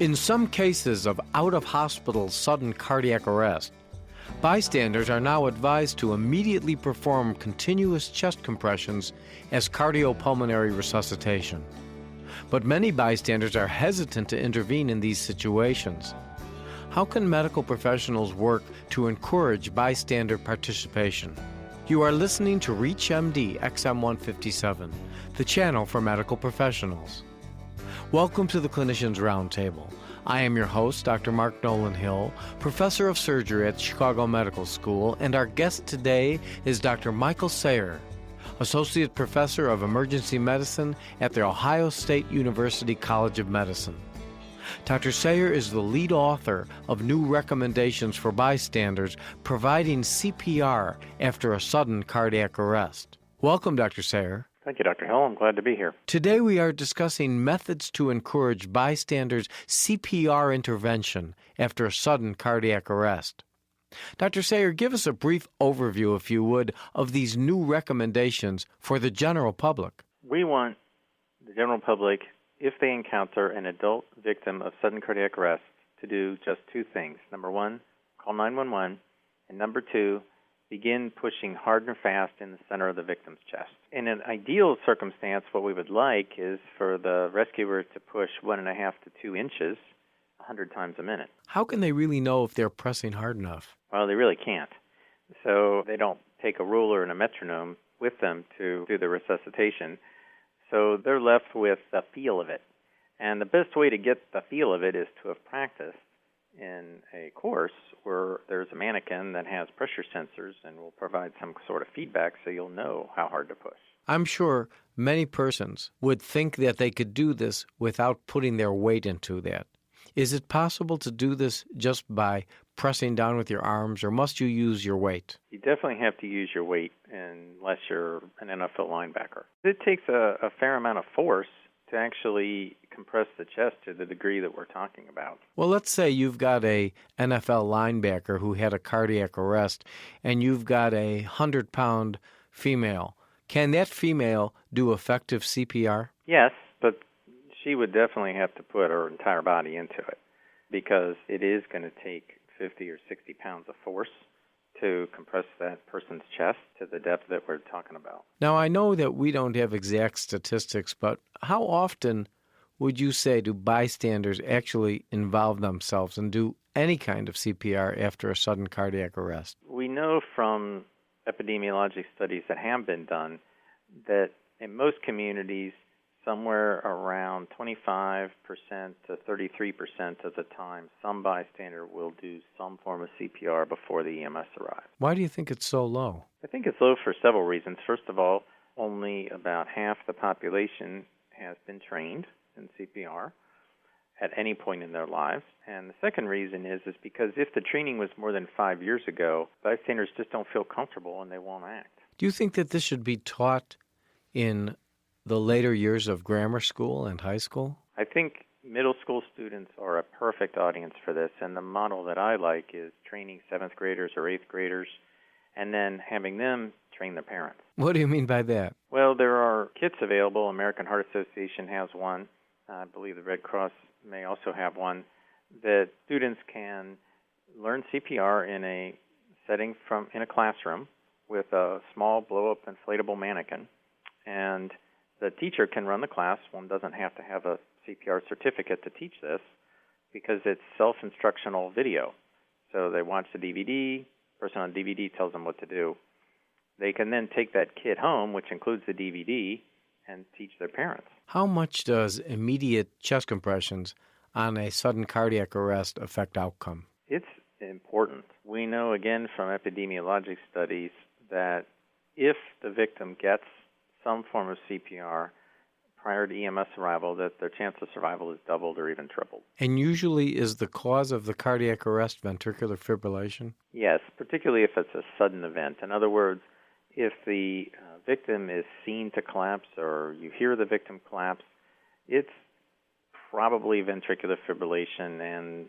In some cases of out-of-hospital sudden cardiac arrest, bystanders are now advised to immediately perform continuous chest compressions as cardiopulmonary resuscitation. But many bystanders are hesitant to intervene in these situations. How can medical professionals work to encourage bystander participation? You are listening to ReachMD XM157, the channel for medical professionals. Welcome to the Clinicians Roundtable. I am your host, Dr. Mark Nolan Hill, professor of surgery at Chicago Medical School, and our guest today is Dr. Michael Sayre, associate professor of emergency medicine at the Ohio State University College of Medicine. Dr. Sayre is the lead author of new recommendations for bystanders providing CPR after a sudden cardiac arrest. Welcome, Dr. Sayre. Thank you, Dr. Hill. I'm glad to be here. Today we are discussing methods to encourage bystanders' CPR intervention after a sudden cardiac arrest. Dr. Sayre, give us a brief overview, if you would, of these new recommendations for the general public. We want the general public, if they encounter an adult victim of sudden cardiac arrest, to do just two things. Number one, call 911, and number two, begin pushing hard and fast in the center of the victim's chest. In an ideal circumstance, what we would like is for the rescuer to push 1.5 to 2 inches 100 times a minute. How can they really know if they're pressing hard enough? Well, they really can't. So they don't take a ruler and a metronome with them to do the resuscitation. So they're left with the feel of it. And the best way to get the feel of it is to have practiced in a course where there's a mannequin that has pressure sensors and will provide some sort of feedback so you'll know how hard to push. I'm sure many persons would think that they could do this without putting their weight into that. Is it possible to do this just by pressing down with your arms, or must you use your weight? You definitely have to use your weight unless you're an NFL linebacker. It takes a fair amount of force to actually compress the chest to the degree that we're talking about. Well, let's say you've got a NFL linebacker who had a cardiac arrest, and you've got a 100-pound female. Can that female do effective CPR? Yes, but she would definitely have to put her entire body into it because it is going to take 50 or 60 pounds of force to compress that person's chest to the depth that we're talking about. Now, I know that we don't have exact statistics, but how often would you say do bystanders actually involve themselves and do any kind of CPR after a sudden cardiac arrest? We know from epidemiologic studies that have been done that in most communities, somewhere around 25% to 33% of the time, some bystander will do some form of CPR before the EMS arrives. Why do you think it's so low? I think it's low for several reasons. First of all, only about half the population has been trained in CPR at any point in their lives. And the second reason is because if the training was more than 5 years ago, bystanders just don't feel comfortable and they won't act. Do you think that this should be taught in the later years of grammar school and high school? I think middle school students are a perfect audience for this, and the model that I like is training 7th graders or 8th graders and then having them train their parents. What do you mean by that? Well, there are kits available. American Heart Association has one. I believe the Red Cross may also have one, that students can learn CPR in a setting in a classroom with a small blow-up inflatable mannequin, and the teacher can run the class. One doesn't have to have a CPR certificate to teach this because it's self-instructional video. So they watch the DVD, the person on DVD tells them what to do. They can then take that kit home, which includes the DVD, and teach their parents. How much does immediate chest compressions on a sudden cardiac arrest affect outcome? It's important. We know, again, from epidemiologic studies that if the victim gets some form of CPR prior to EMS arrival, that their chance of survival is doubled or even tripled. And usually is the cause of the cardiac arrest ventricular fibrillation? Yes, particularly if it's a sudden event. In other words, if the victim is seen to collapse or you hear the victim collapse, it's probably ventricular fibrillation, and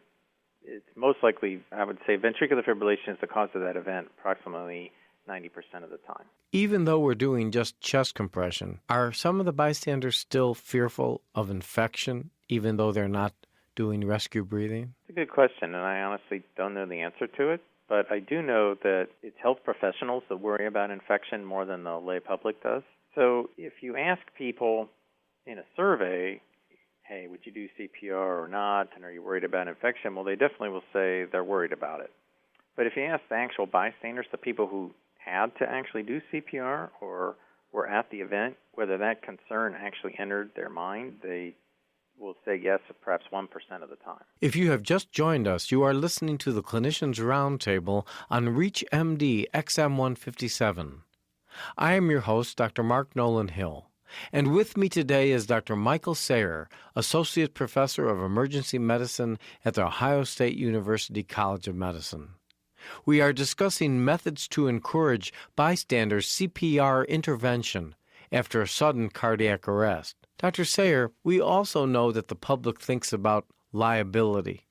it's most likely, I would say, ventricular fibrillation is the cause of that event approximately 90% of the time. Even though we're doing just chest compression, are some of the bystanders still fearful of infection, even though they're not doing rescue breathing? It's a good question, and I honestly don't know the answer to it. But I do know that it's health professionals that worry about infection more than the lay public does. So if you ask people in a survey, hey, would you do CPR or not, and are you worried about infection? Well, they definitely will say they're worried about it. But if you ask the actual bystanders, the people who had to actually do CPR or were at the event, whether that concern actually entered their mind, they will say yes perhaps 1% of the time. If you have just joined us, you are listening to the Clinicians Roundtable on ReachMD XM157. I am your host, Dr. Mark Nolan Hill, and with me today is Dr. Michael Sayre, Associate Professor of Emergency Medicine at the Ohio State University College of Medicine. We are discussing methods to encourage bystanders' CPR intervention after a sudden cardiac arrest. Dr. Sayre, we also know that the public thinks about liability.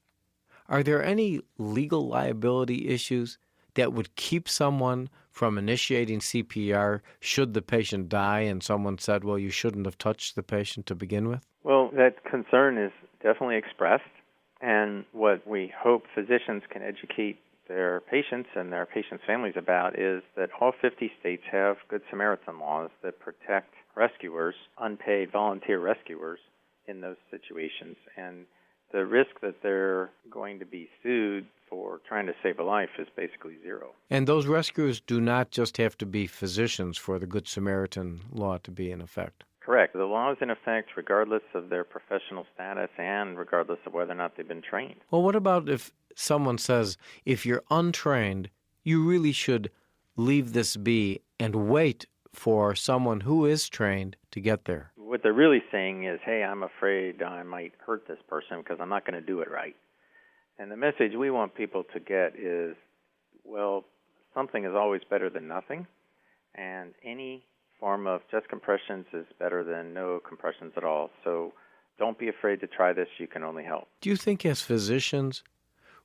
Are there any legal liability issues that would keep someone from initiating CPR should the patient die and someone said, well, you shouldn't have touched the patient to begin with? Well, that concern is definitely expressed, and what we hope physicians can educate their patients and their patients' families about is that all 50 states have Good Samaritan laws that protect rescuers, unpaid volunteer rescuers, in those situations. And the risk that they're going to be sued for trying to save a life is basically zero. And those rescuers do not just have to be physicians for the Good Samaritan law to be in effect. Correct. The law is in effect regardless of their professional status and regardless of whether or not they've been trained. Well, what about if someone says, if you're untrained, you really should leave this be and wait for someone who is trained to get there? What they're really saying is, hey, I'm afraid I might hurt this person because I'm not going to do it right. And the message we want people to get is, well, something is always better than nothing, and any form of chest compressions is better than no compressions at all. So don't be afraid to try this. You can only help. Do you think as physicians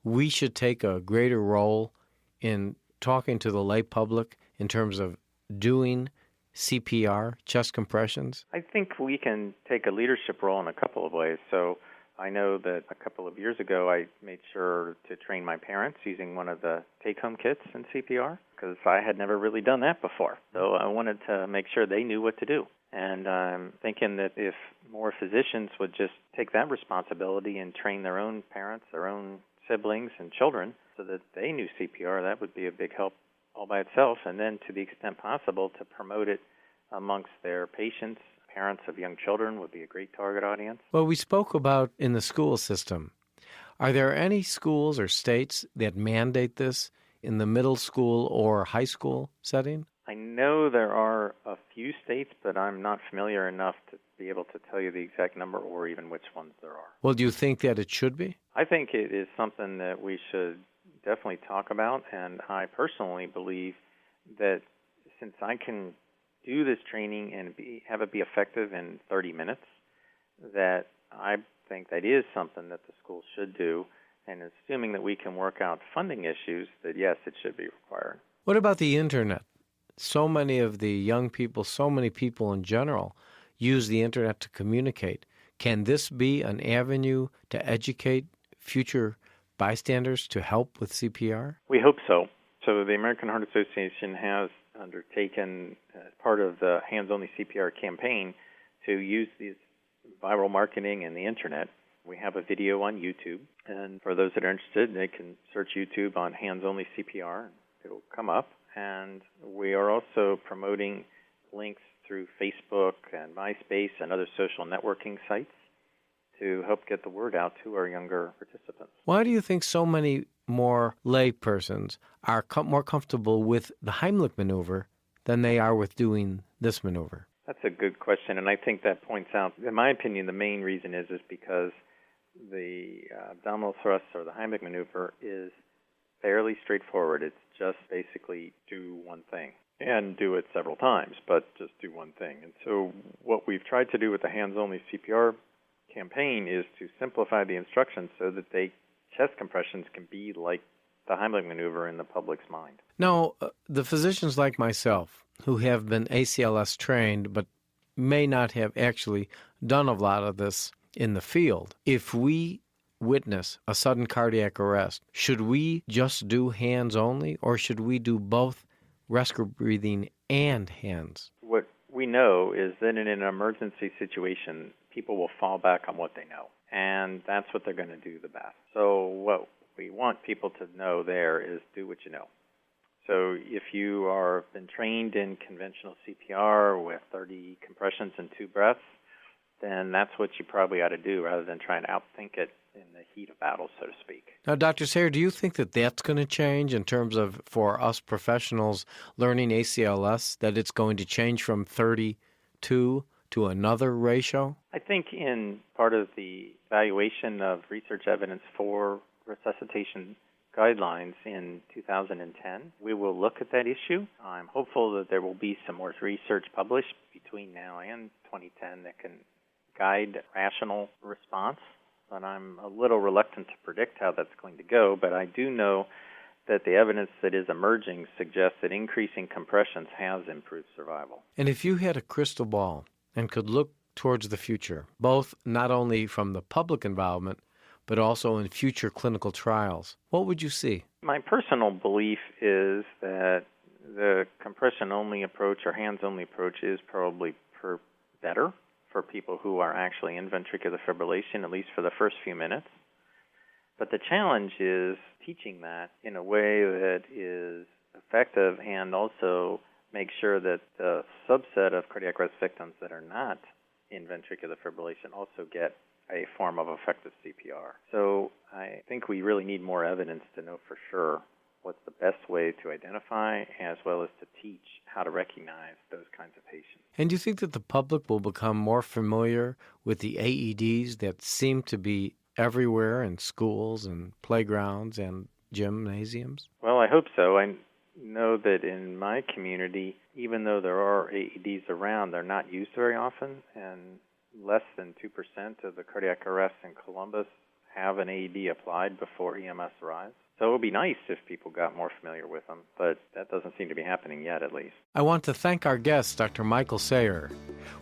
we should take a greater role in talking to the lay public in terms of doing CPR, chest compressions? I think we can take a leadership role in a couple of ways. So I know that a couple of years ago I made sure to train my parents using one of the take-home kits in CPR because I had never really done that before. So I wanted to make sure they knew what to do. And I'm thinking that if more physicians would just take that responsibility and train their own parents, their own siblings and children so that they knew CPR, that would be a big help all by itself. And then to the extent possible to promote it amongst their patients. Parents of young children would be a great target audience. Well, we spoke about in the school system. Are there any schools or states that mandate this in the middle school or high school setting? I know there are a few states, but I'm not familiar enough to be able to tell you the exact number or even which ones there are. Well, do you think that it should be? I think it is something that we should definitely talk about, and I personally believe that since I can do this training and have it be effective in 30 minutes, that I think that is something that the schools should do, and assuming that we can work out funding issues, that yes, it should be required. What about the Internet? So many of the young people, so many people in general, use the Internet to communicate. Can this be an avenue to educate future bystanders to help with CPR? We hope so. So the American Heart Association has undertaken, as part of the Hands-Only CPR campaign, to use these viral marketing and the Internet. We have a video on YouTube, and for those that are interested, they can search YouTube on Hands-Only CPR. It'll come up. And we are also promoting links through Facebook and MySpace and other social networking sites to help get the word out to our younger participants. Why do you think so many more lay persons are more comfortable with the Heimlich maneuver than they are with doing this maneuver? That's a good question, and I think that points out, in my opinion, the main reason is because the abdominal thrust or the Heimlich maneuver is fairly straightforward. It's just basically do one thing and do it several times, but just do one thing. And so what we've tried to do with the Hands-Only CPR campaign is to simplify the instructions so that chest compressions can be like the Heimlich maneuver in the public's mind. Now, the physicians like myself who have been ACLS trained but may not have actually done a lot of this in the field, if we witness a sudden cardiac arrest, should we just do hands only, or should we do both rescue breathing and hands? What we know is that in an emergency situation, people will fall back on what they know, and that's what they're going to do the best. So what we want people to know there is do what you know. So if you are been trained in conventional CPR with 30 compressions and 2 breaths, then that's what you probably ought to do rather than trying to outthink it in the heat of battle, so to speak. Now, Dr. Sayre, do you think that that's going to change in terms of, for us professionals learning ACLS, that it's going to change from 32 to another ratio? I think in part of the evaluation of research evidence for resuscitation guidelines in 2010, we will look at that issue. I'm hopeful that there will be some more research published between now and 2010 that can guide rational response, but I'm a little reluctant to predict how that's going to go. But I do know that the evidence that is emerging suggests that increasing compressions has improved survival. And if you had a crystal ball and could look towards the future, both not only from the public involvement, but also in future clinical trials, what would you see? My personal belief is that the compression-only approach or hands-only approach is probably better for people who are actually in ventricular fibrillation, at least for the first few minutes. But the challenge is teaching that in a way that is effective and also make sure that the subset of cardiac arrest victims that are not in ventricular fibrillation also get a form of effective CPR. So I think we really need more evidence to know for sure what's the best way to identify as well as to teach how to recognize those kinds of patients. And do you think that the public will become more familiar with the AEDs that seem to be everywhere in schools and playgrounds and gymnasiums? Well, I hope so. I know that in my community, even though there are AEDs around, they're not used very often, and less than 2% of the cardiac arrests in Columbus have an AED applied before EMS arrives. So it would be nice if people got more familiar with them, but that doesn't seem to be happening yet, at least. I want to thank our guest, Dr. Michael Sayre.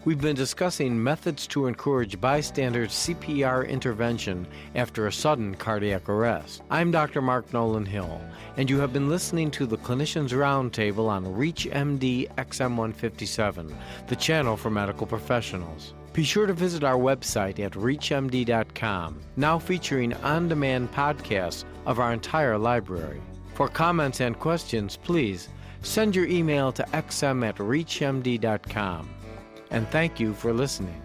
We've been discussing methods to encourage bystander CPR intervention after a sudden cardiac arrest. I'm Dr. Mark Nolan Hill, and you have been listening to the Clinicians Roundtable on ReachMD XM157, the channel for medical professionals. Be sure to visit our website at reachmd.com, now featuring on-demand podcasts of our entire library. For comments and questions, please send your email to xm@reachmd.com. And thank you for listening.